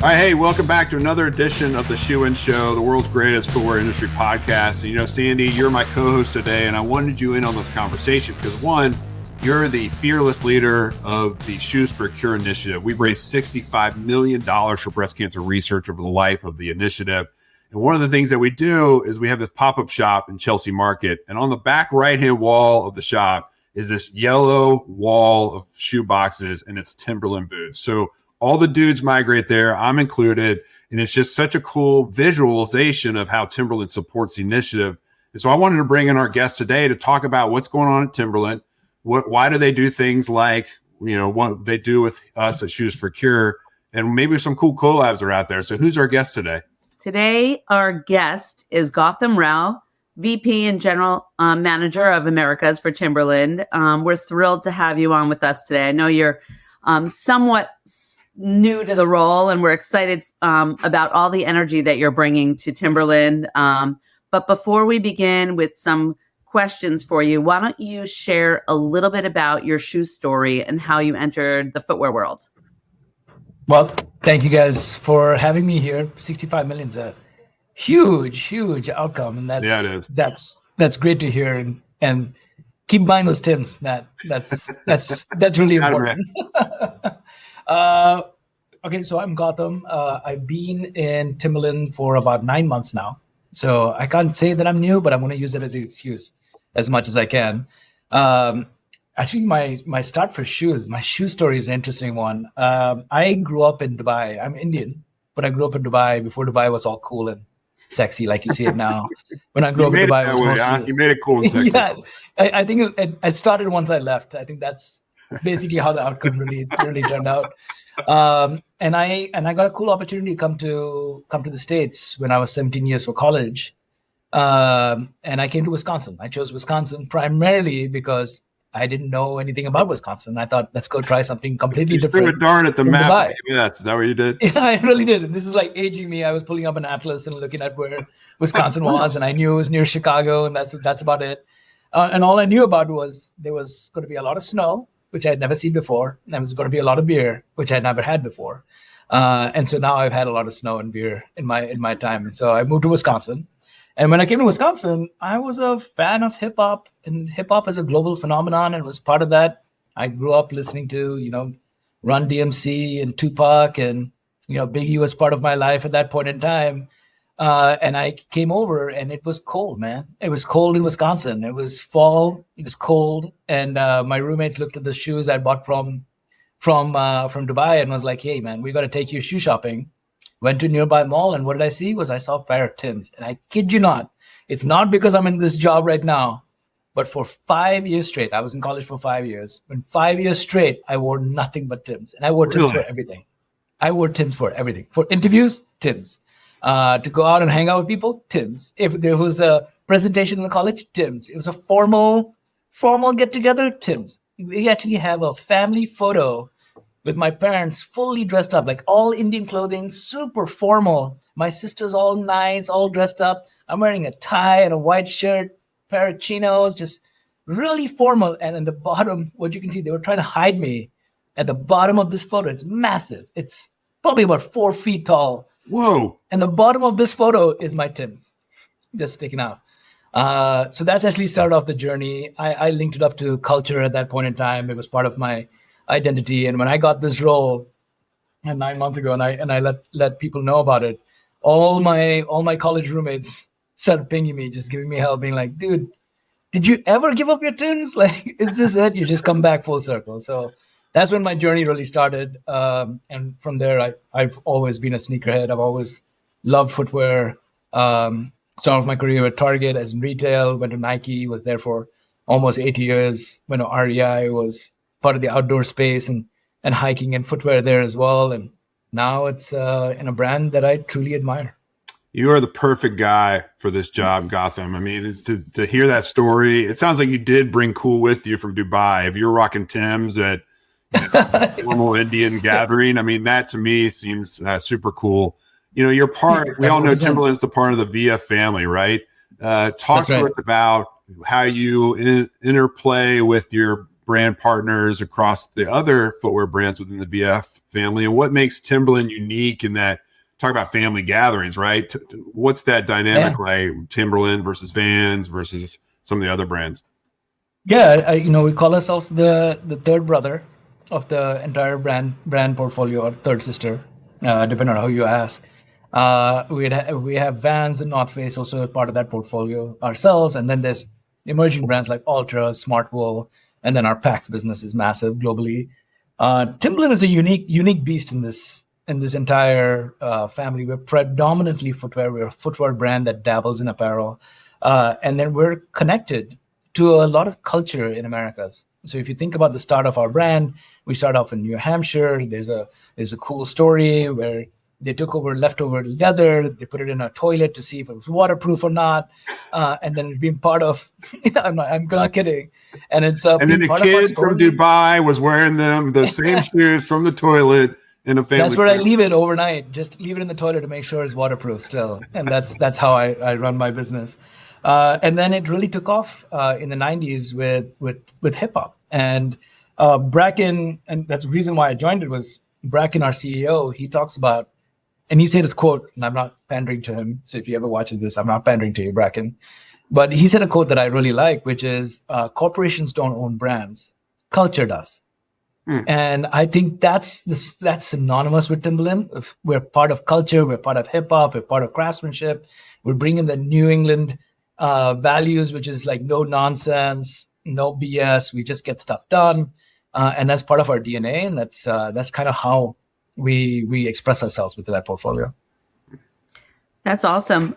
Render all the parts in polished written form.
All right, hey, welcome back to another edition of the Shoe In Show, the world's greatest footwear industry podcast. And, you know, Sandi, you're my co-host today, and I wanted you in on this conversation because, one, you're the fearless leader of the Shoes for a Cure initiative. We've raised $65 million for breast cancer research over the life of the initiative. And one of the things that we do is we have this pop-up shop in Chelsea Market. And on the back right-hand wall of the shop is this yellow wall of shoe boxes, and it's Timberland boots. So all the dudes migrate there, I'm included, and it's just such a cool visualization of how Timberland supports the initiative. And so I wanted to bring in our guest today to talk about what's going on at Timberland. Why do they do things like, you know, what they do with us at Shoes for Cure, and maybe some cool collabs are out there. So who's our guest today? Today, our guest is Gautham Rao, VP and General Manager of Americas for Timberland. We're thrilled to have you on with us today. I know you're somewhat new to the role, and we're excited about all the energy that you're bringing to Timberland. But before we begin with some questions for you, why don't you share a little bit about your shoe story and how you entered the footwear world? Well, thank you guys for having me here. 65 million is a huge outcome, and it is. That's great to hear. And keep buying those Tims. That's really important. Okay, so I'm Gautham. I've been in Timberland for about 9 months now. So I can't say that I'm new, but I'm going to use it as an excuse as much as I can. Actually, my start for shoes, my shoe story is an interesting one. I grew up in Dubai. I'm Indian, but I grew up in Dubai before Dubai was all cool and sexy like you see it now. When I grew up in Dubai, it was mostly, you made it cool and sexy. Yeah, I think it started once I left. I think that's basically how the outcome really turned out. And I got a cool opportunity to come to the States when I was 17 years for college. And I came to Wisconsin. I chose Wisconsin primarily because I didn't know anything about Wisconsin. I thought, let's go try something completely different. You threw a darn at the map. Is that what you did? Yeah, I really did. And this is like aging me. I was pulling up an atlas and looking at where Wisconsin was, and I knew it was near Chicago, and that's about it. And all I knew about was there was going to be a lot of snow, which I'd never seen before. And there was going to be a lot of beer, which I'd never had before. And so now I've had a lot of snow and beer in my time. And so I moved to Wisconsin. And when I came to Wisconsin, I was a fan of hip hop, and hip hop is a global phenomenon. And was part of that. I grew up listening to, Run DMC and Tupac, and, Biggie was part of my life at that point in time. And I came over, and it was cold, man. It was cold in Wisconsin. It was fall. It was cold. And my roommates looked at the shoes I bought from Dubai and was like, hey, man, we got to take you shoe shopping. Went to a nearby mall, and what did I see? I saw a pair of Tims. And I kid you not, it's not because I'm in this job right now, but for 5 years straight, I was in college for 5 years. In 5 years straight, I wore nothing but Tims. And I wore Tims for everything. I wore Tims for everything. For interviews, Tims. To go out and hang out with people, Tims. If there was a presentation in the college, Tims. It was a formal get-together, Tims. We actually have a family photo with my parents fully dressed up, like all Indian clothing, super formal. My sister's all nice, all dressed up. I'm wearing a tie and a white shirt, pair of chinos, just really formal. And in the bottom, what you can see, they were trying to hide me at the bottom of this photo. It's massive. It's probably about 4 feet tall. Whoa. And the bottom of this photo is my Tims, just sticking out. So that's actually started off the journey. I linked it up to culture at that point in time. It was part of my identity. And when I got this role 9 months ago, and I let people know about it, all my college roommates started pinging me, just giving me help, being like, dude, did you ever give up your Tims? Like, is this it? You just come back full circle. So that's when my journey really started. And from there, I've always been a sneakerhead. I've always loved footwear. Started off my career at Target as in retail, went to Nike, was there for almost 8 years. Went to REI, was part of the outdoor space and hiking and footwear there as well. And now it's in a brand that I truly admire. You are the perfect guy for this job, Gautham. I mean, to hear that story, it sounds like you did bring cool with you from Dubai. If you're rocking Tims at normal Indian gathering, I mean, that to me seems super cool. You're part, we all know Timberland's the part of the VF family, right? Talk to us about how you interplay with your brand partners across the other footwear brands within the VF family, and what makes Timberland unique in that? Talk about family gatherings, right? What's that dynamic like? Timberland versus Vans versus some of the other brands. Yeah, we call ourselves the third brother of the entire brand portfolio, or third sister, depending on how you ask. We have Vans and North Face also part of that portfolio ourselves, and then there's emerging brands like Ultra, Smartwool, and then our Packs business is massive globally. Timberland is a unique beast in this entire family. We're predominantly footwear. We're a footwear brand that dabbles in apparel, and then we're connected to a lot of culture in Americas. So if you think about the start of our brand, we start off in New Hampshire. There's a cool story where they took over leftover leather, they put it in a toilet to see if it was waterproof or not, and then it's been part of. I'm not kidding. And it's and then a kid from Dubai was wearing the same shoes from the toilet in a family. That's where I leave it overnight. Just leave it in the toilet to make sure it's waterproof still, and that's how I run my business. And then it really took off in the 90s with hip hop. And Bracken, and that's the reason why I joined it, was Bracken, our CEO, he talks about, and he said his quote, and I'm not pandering to him, so if he ever watches this, I'm not pandering to you, Bracken. But he said a quote that I really like, which is, corporations don't own brands, culture does. And I think that's synonymous with Timberland. We're part of culture, we're part of hip hop, we're part of craftsmanship. We're bringing the New England values, which is like no nonsense, no BS. We just get stuff done, and that's part of our DNA, and that's kind of how we express ourselves with that portfolio. That's awesome.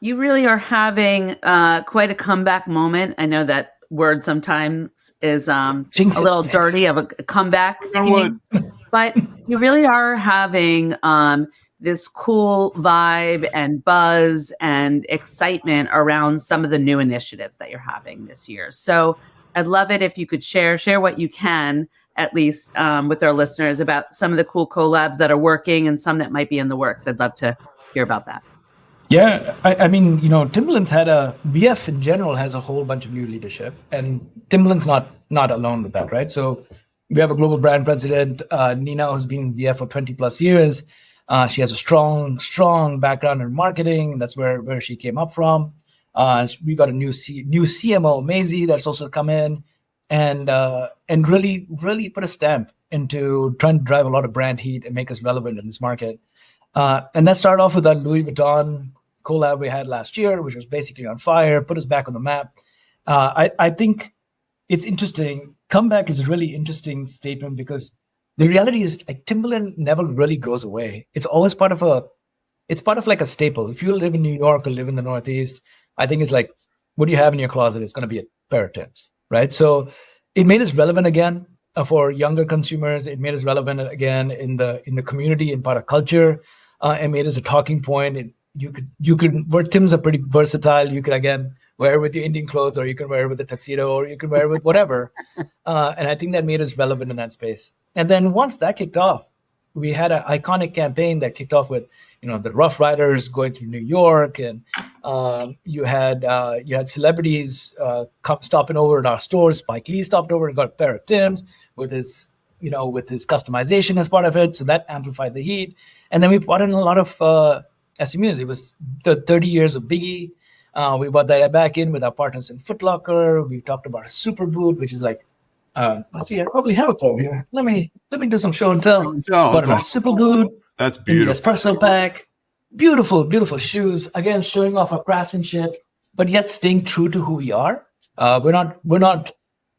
You really are having quite a comeback moment. I know that word sometimes is a little dirty of a comeback, but you really are having this cool vibe and buzz and excitement around some of the new initiatives that you're having this year. So I'd love it if you could share what you can, at least with our listeners, about some of the cool collabs that are working and some that might be in the works. I'd love to hear about that. Yeah, I mean, Timberland's VF in general has a whole bunch of new leadership, and Timberland's not alone with that, right? So we have a global brand president, Nina, who's been in VF for 20 plus years. She has a strong background in marketing. That's where she came up from. We got a new CMO, Maisie, that's also come in and really put a stamp into trying to drive a lot of brand heat and make us relevant in this market. And that started off with our Louis Vuitton collab we had last year, which was basically on fire, put us back on the map. I think it's interesting. Comeback is a really interesting statement because the reality is, like, Timberland never really goes away. It's always part of like a staple. If you live in New York or live in the Northeast, I think it's like, what do you have in your closet? It's going to be a pair of Timbs, right? So it made us relevant again for younger consumers. It made us relevant again in the community and part of culture. It made us a talking point. And you could wear Timbs are pretty versatile. You could again wear it with your Indian clothes, or you can wear it with a tuxedo, or you can wear it with whatever. And I think that made us relevant in that space. And then once that kicked off, we had an iconic campaign that kicked off with, the Rough Riders going through New York, and you had celebrities stopping over at our stores. Spike Lee stopped over and got a pair of Timbs with his customization as part of it. So that amplified the heat. And then we brought in a lot of SMUs. It was the 30 years of Biggie. We brought that back in with our partners in Foot Locker. We talked about a super boot, which is like, let's see, I probably have a quote here. Let me do some show and tell. But a super boot. That's beautiful. The espresso pack. Beautiful, beautiful shoes. Again, showing off our craftsmanship, but yet staying true to who we are. We're not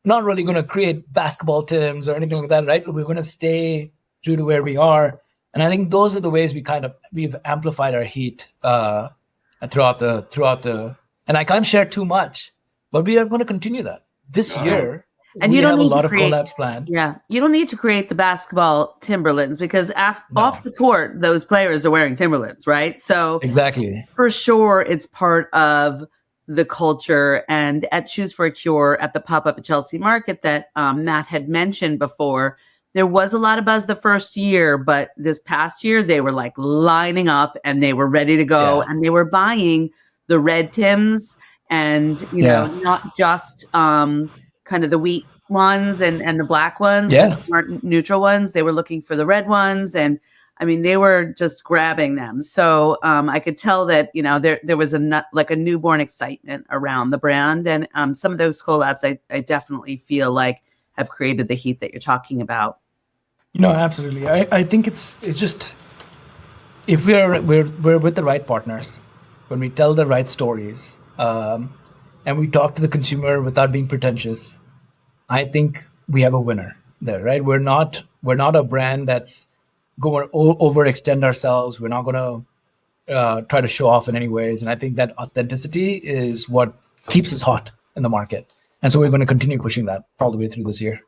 really going to create basketball Timbs or anything like that, right? But we're going to stay true to where we are. And I think those are the ways we've amplified our heat throughout the. And I can't share too much, but we are going to continue that this year. And you don't need a lot to create, of collabs planned. Yeah, you don't need to create the basketball Timberlands because off the court, those players are wearing Timberlands, right? So exactly, for sure, it's part of the culture. And at Shoes for a Cure, at the pop-up at Chelsea Market that Matt had mentioned before, there was a lot of buzz the first year, but this past year they were like lining up and they were ready to go, and they were buying the red Timbs and not just kind of the ones and the black ones, Yeah. the smart neutral ones. They were looking for the red ones, and I mean, they were just grabbing them. So I could tell that, you know, there was a newborn excitement around the brand. And some of those collabs I definitely feel like have created the heat that you're talking about. You know, absolutely. I think it's just, if we're with the right partners, when we tell the right stories, and we talk to the consumer without being pretentious, I think we have a winner there, right? We're not a brand that's going to overextend ourselves. We're not going to try to show off in any ways. And I think that authenticity is what keeps us hot in the market. And so we're going to continue pushing that all the way through this year.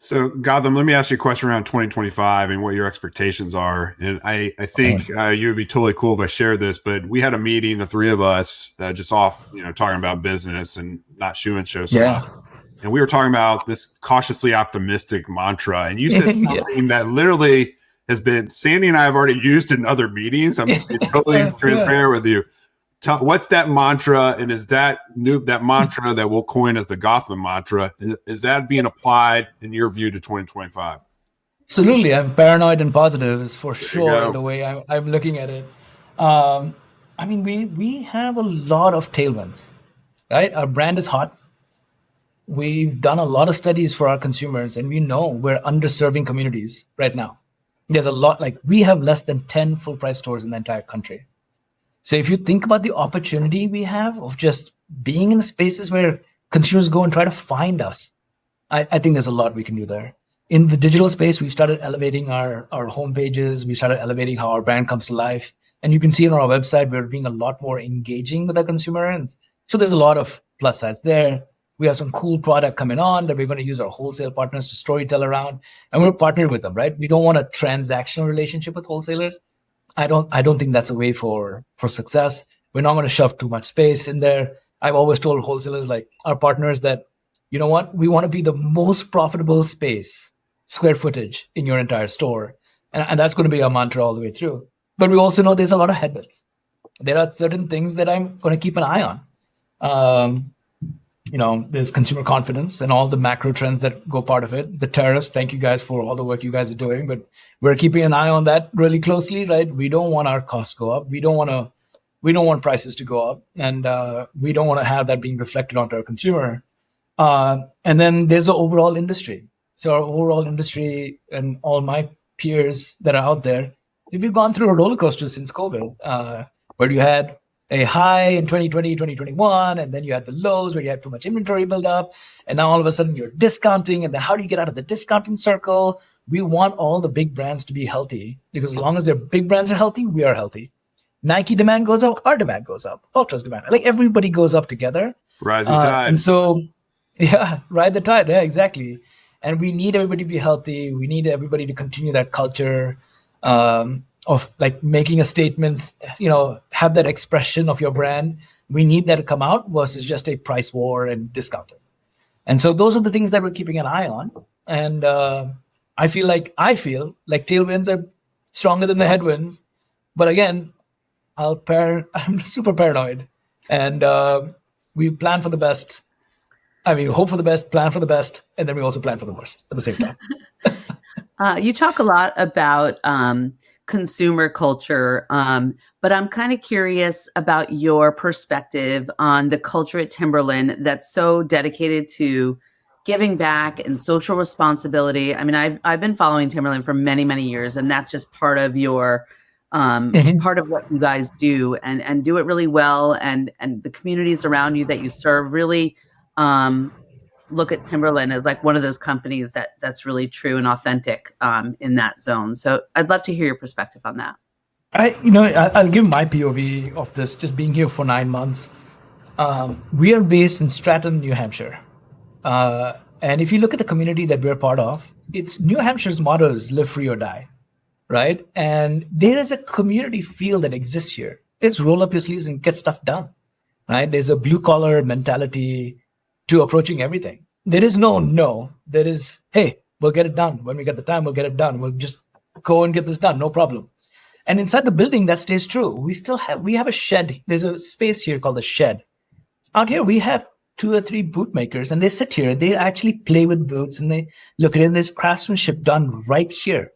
So Gautham, let me ask you a question around 2025 and what your expectations are. And I think you would be totally cool if I shared this, but we had a meeting, the three of us, just off, you know, talking about business and not shoe and show stuff. Yeah. And we were talking about this cautiously optimistic mantra. And you said something that literally has been, Sandi and I have already used in other meetings. I'm totally transparent with you. What's that mantra, and is that mantra that we'll coin as the Gautham mantra, is that being applied in your view to 2025? Absolutely. I'm paranoid and positive is for sure the way I'm looking at it. I mean, we have a lot of tailwinds, right? Our brand is hot. We've done a lot of studies for our consumers, and we know we're underserving communities right now. There's a lot, like we have less than 10 full price stores in the entire country. So if you think about the opportunity we have of just being in the spaces where consumers go and try to find us, I think there's a lot we can do there. In the digital space, we've started elevating our homepages. We started elevating how our brand comes to life. And you can see on our website, we're being a lot more engaging with our consumer. And so there's a lot of plus sides there. We have some cool product coming on that we're going to use our wholesale partners to storytell around. And we're partnered with them, right? We don't want a transactional relationship with wholesalers. I don't think that's a way for success. We're not going to shove too much space in there. I've always told wholesalers, like our partners, that, you know what, we want to be the most profitable space, square footage in your entire store. And that's going to be our mantra all the way through. But we also know there's a lot of headwinds. There are certain things that I'm going to keep an eye on. You know, there's consumer confidence and all the macro trends that go part of it. The tariffs, thank you guys for all the work you guys are doing, but we're keeping an eye on that really closely, right? We don't want our costs to go up. We don't want prices to go up, and we don't want to have that being reflected onto our consumer. And then there's the overall industry. So our overall industry and all my peers that are out there, we've gone through a roller coaster since COVID, where you had a high in 2020, 2021, and then you had the lows where you had too much inventory build up, and now all of a sudden you're discounting, and then how do you get out of the discounting circle? We want all the big brands to be healthy, because as long as their big brands are healthy, we are healthy. Nike demand goes up, our demand goes up, Ultra's demand, like everybody goes up together. Rising tide. And so, yeah, ride the tide. Yeah, exactly. And we need everybody to be healthy. We need everybody to continue that culture of like making a statement, you know, have that expression of your brand. We need that to come out versus just a price war and discounting. And so those are the things that we're keeping an eye on. And I feel like tailwinds are stronger than the headwinds. But again, I'm super paranoid. And we plan for the best. I mean, hope for the best, plan for the best, and then we also plan for the worst at the same time. You talk a lot about consumer culture, but I'm kind of curious about your perspective on the culture at Timberland that's so dedicated to giving back and social responsibility. I mean, I've been following Timberland for many, many years, and that's just part of your part of what you guys do, and do it really well, and the communities around you that you serve really look at Timberland as like one of those companies that's really true and authentic in that zone. So I'd love to hear your perspective on that. I'll give my POV of this, just being here for 9 months. We are based in Stratton, New Hampshire. And if you look at the community that we're part of, it's New Hampshire's motto is live free or die, right? And there is a community feel that exists here. It's roll up your sleeves and get stuff done, right? There's a blue collar mentality to approaching everything. There is no. There is, hey, we'll get it done. When we get the time, we'll get it done. We'll just go and get this done, no problem. And inside the building, that stays true. We have a shed. There's a space here called the shed. Out here, we have 2 or 3 boot makers, and they sit here. They actually play with boots, and they look at it. And there's craftsmanship done right here.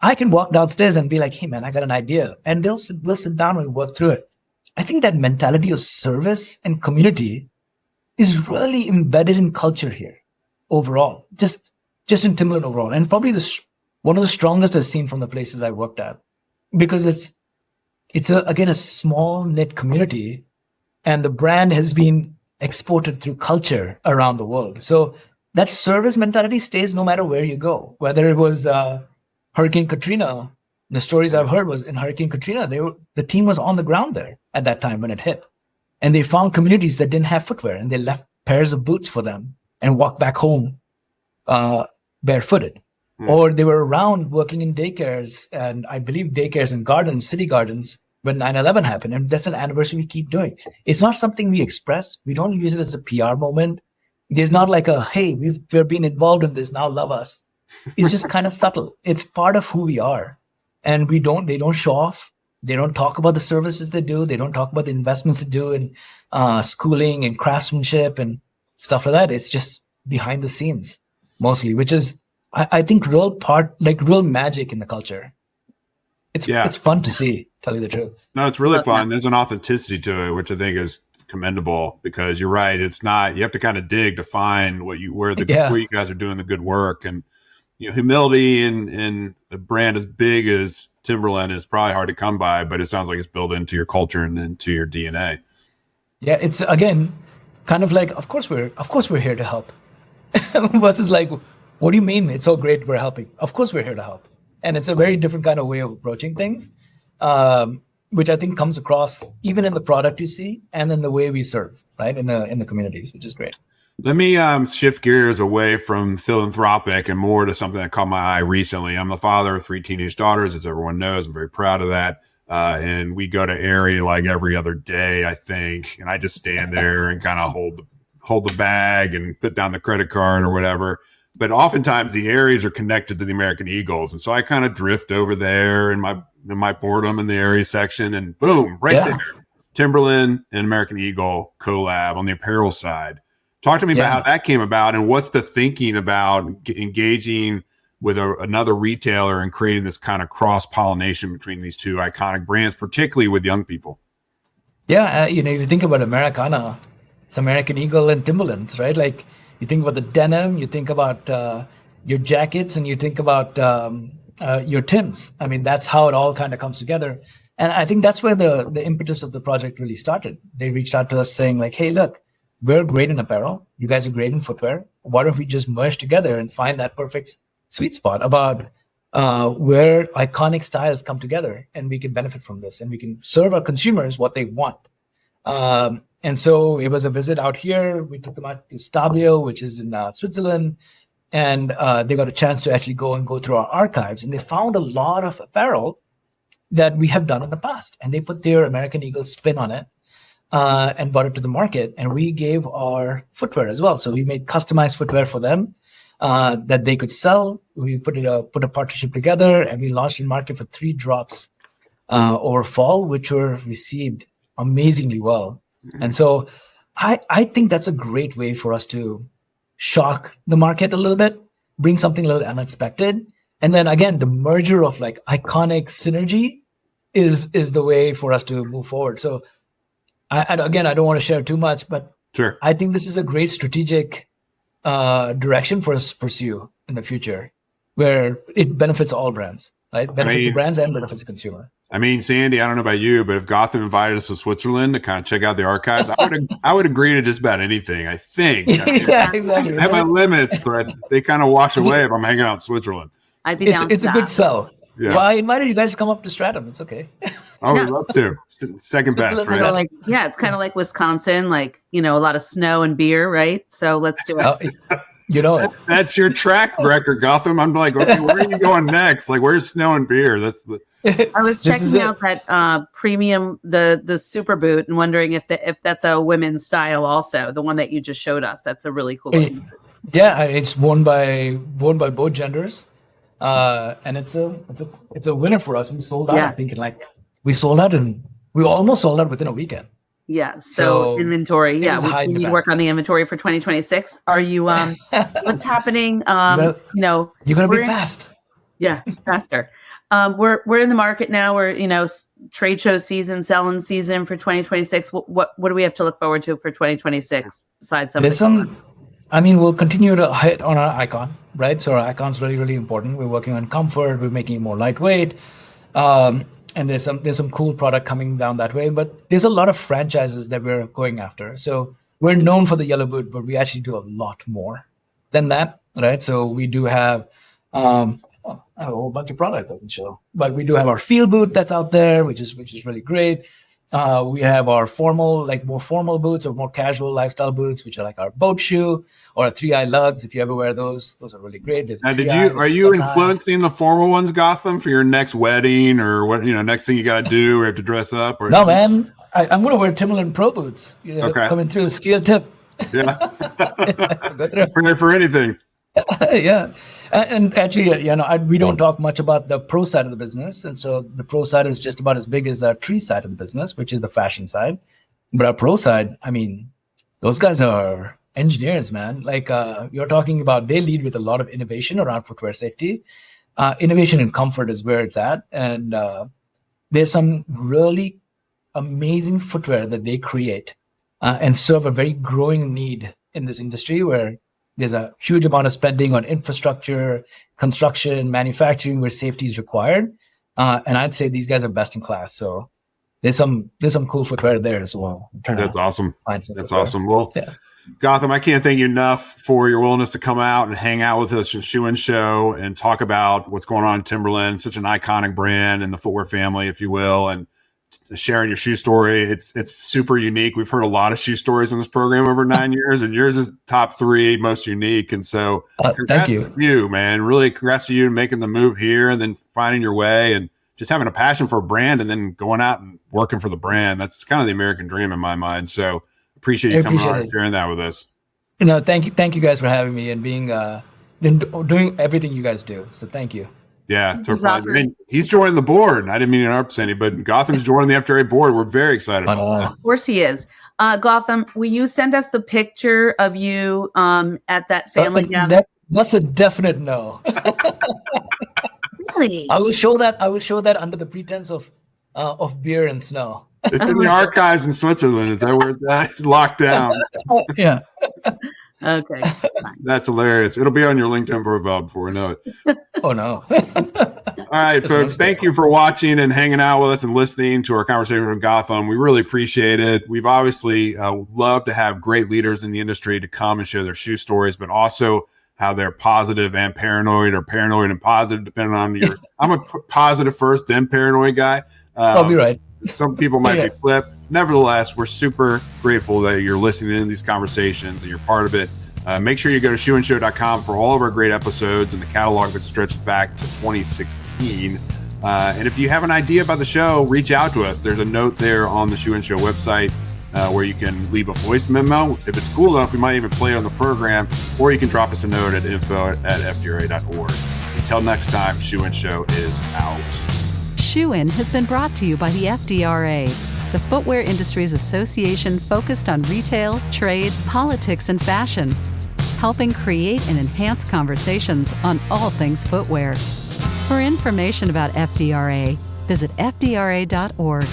I can walk downstairs and be like, "Hey, man, I got an idea," and we'll sit down and work through it. I think that mentality of service and community is really embedded in culture here overall, just in Timberland overall, and probably one of the strongest I've seen from the places I worked at, because it's a small knit community, and the brand has been exported through culture around the world. So that service mentality stays no matter where you go. Whether it was Hurricane Katrina, the stories I've heard was in Hurricane Katrina, the team was on the ground there at that time when it hit, and they found communities that didn't have footwear, and they left pairs of boots for them and walked back home barefooted. Or they were around working in daycares, and I believe daycares and gardens, city gardens, when 9/11 happened. And that's an anniversary we keep doing. It's not something we express. We don't use it as a PR moment. There's not like hey, we're being involved in this, now love us. It's just kind of subtle. It's part of who we are. And they don't show off. They don't talk about the services they do. They don't talk about the investments they do in schooling and craftsmanship and stuff like that. It's just behind the scenes mostly, which is, I think, real magic in the culture. It's fun to see, tell you the truth. No, it's really fun. There's an authenticity to it, which I think is commendable, because you're right. It's not, you have to kind of dig to find where you guys are doing the good work. And, humility and a brand as big as Timberland is probably hard to come by, but it sounds like it's built into your culture and into your DNA. Yeah. It's, again, kind of like, of course we're here to help versus like, what do you mean? It's so great we're helping. Of course we're here to help. And it's a very different kind of way of approaching things, which I think comes across even in the product you see and in the way we serve, right? In the communities, which is great. Let me shift gears away from philanthropic and more to something that caught my eye recently. I'm the father of 3 teenage daughters, as everyone knows. I'm very proud of that. And we go to Aerie like every other day, I think. And I just stand there and kind of hold the bag and put down the credit card or whatever. But oftentimes the Aeries are connected to the American Eagles. And so I kind of drift over there in my boredom in the Aerie section, and boom, there, Timberland and American Eagle collab on the apparel side. Talk to me about how that came about, and what's the thinking about engaging with another retailer and creating this kind of cross-pollination between these two iconic brands, particularly with young people? Yeah, if you think about Americana, it's American Eagle and Timberlands, right? Like, you think about the denim, you think about your jackets, and you think about your Tims. I mean, that's how it all kind of comes together. And I think that's where the impetus of the project really started. They reached out to us saying like, hey, look, we're great in apparel. You guys are great in footwear. Why don't we just merge together and find that perfect sweet spot about where iconic styles come together, and we can benefit from this, and we can serve our consumers what they want. And so it was a visit out here. We took them out to Stabio, which is in Switzerland, and they got a chance to actually go through our archives, and they found a lot of apparel that we have done in the past, and they put their American Eagle spin on it. And brought it to the market, and we gave our footwear as well. So we made customized footwear for them that they could sell. We put a partnership together, and we launched in market for 3 drops over fall, which were received amazingly well. And so I think that's a great way for us to shock the market a little bit, bring something a little unexpected. And then again, the merger of like iconic synergy is the way for us to move forward. So I don't want to share too much, but sure, I think this is a great strategic direction for us to pursue in the future, where it benefits all brands, right? Benefits the brands and benefits the consumer. I mean, Sandi, I don't know about you, but if Gautham invited us to Switzerland to kind of check out the archives, I would agree to just about anything, I think. Yeah, exactly. I have my limits, but they kind of wash away if I'm hanging out in Switzerland. I'd be down. It's a good sell. Yeah. Well, I invited you guys to come up to Stratham. It's okay. I would love to. Second best, right? So it's kind of like Wisconsin, like, a lot of snow and beer, right? So let's do it. It. That's your track record, Gautham. I'm like, okay, where are you going next? Like, where's snow and beer? That's the. I was checking out that premium, the super boot, and wondering if that's a women's style also. The one that you just showed us. That's a really cool one. Yeah, it's worn by both genders. And it's a winner for us. We sold out, I think, we almost sold out within a weekend. Yeah. So inventory. it Yeah. is high We need to demand. work on the inventory for 2026. Are you, what's happening? You're gonna we're be in- fast. Yeah, faster. We're in the market now. We're trade show season, selling season for 2026. What do we have to look forward to for 2026 besides There's something? we'll continue to hit on our icon, right? So our icon's really, really important. We're working on comfort. We're making it more lightweight, and there's some cool product coming down that way. But there's a lot of franchises that we're going after. So we're known for the yellow boot, but we actually do a lot more than that, right? So we do have I have a whole bunch of product I can show, but we do have our field boot that's out there, which is really great. We have our more formal boots or more casual lifestyle boots, which are like our boat shoe or our 3-eye lugs. If you ever wear those are really great. Now, are you influencing the formal ones, Gautham, for your next wedding or what? Next thing you got to do or have to dress up? Or no, man, I'm going to wear Timberland Pro boots. Coming through the steel tip. Yeah, prepared for anything. Yeah. And actually, we don't talk much about the pro side of the business. And so the pro side is just about as big as the tree side of the business, which is the fashion side. But our pro side, those guys are engineers, man. Like you're talking about, they lead with a lot of innovation around footwear safety. Innovation and comfort is where it's at. And there's some really amazing footwear that they create and serve a very growing need in this industry where there's a huge amount of spending on infrastructure, construction, manufacturing, where safety is required. And I'd say these guys are best in class. So there's some cool footwear there as well. That's awesome. That's footwear. Awesome. Well, yeah. Gautham, I can't thank you enough for your willingness to come out and hang out with us at Shoe and Show and talk about what's going on in Timberland, such an iconic brand in the footwear family, if you will, and sharing your shoe story. It's super unique. We've heard a lot of shoe stories on this program over 9 years, and yours is top 3 most unique. And so thank you. To you, man. Really congrats to you making the move here and then finding your way and just having a passion for a brand and then going out and working for the brand. That's kind of the American dream in my mind. So appreciate you coming on and sharing that with us. Thank you guys for having me and being doing everything you guys do. So thank you. Yeah, it's our pleasure. And he's joining the board. I didn't mean to interrupt, Sandi, but Gautham's joining the FDRA board. We're very excited about that. Of course he is. Gautham, will you send us the picture of you at that family gathering? That's a definite no. Really? I will show that under the pretense of beer and snow. It's in the archives in Switzerland. Is that where it's locked down? Yeah. Okay. That's hilarious. It'll be on your LinkedIn profile before we know it. Oh, no. All right, folks. Thank you for watching and hanging out with us and listening to our conversation with Gautham. We really appreciate it. We've obviously loved to have great leaders in the industry to come and share their shoe stories, but also how they're positive and paranoid or paranoid and positive, depending on your I'm a positive first, then paranoid guy. Probably right. Some people might be flipped. Nevertheless, we're super grateful that you're listening to these conversations and you're part of it. Make sure you go to shoeandshow.com for all of our great episodes and the catalog that stretches back to 2016. And if you have an idea about the show, reach out to us. There's a note there on the Shoe and Show website where you can leave a voice memo. If it's cool enough, we might even play it on the program, or you can drop us a note at info@fdra.org. Until next time, Shoe and Show is out. Shoe In has been brought to you by the FDRA, the Footwear Industries Association focused on retail, trade, politics, and fashion, helping create and enhance conversations on all things footwear. For information about FDRA, visit fdra.org.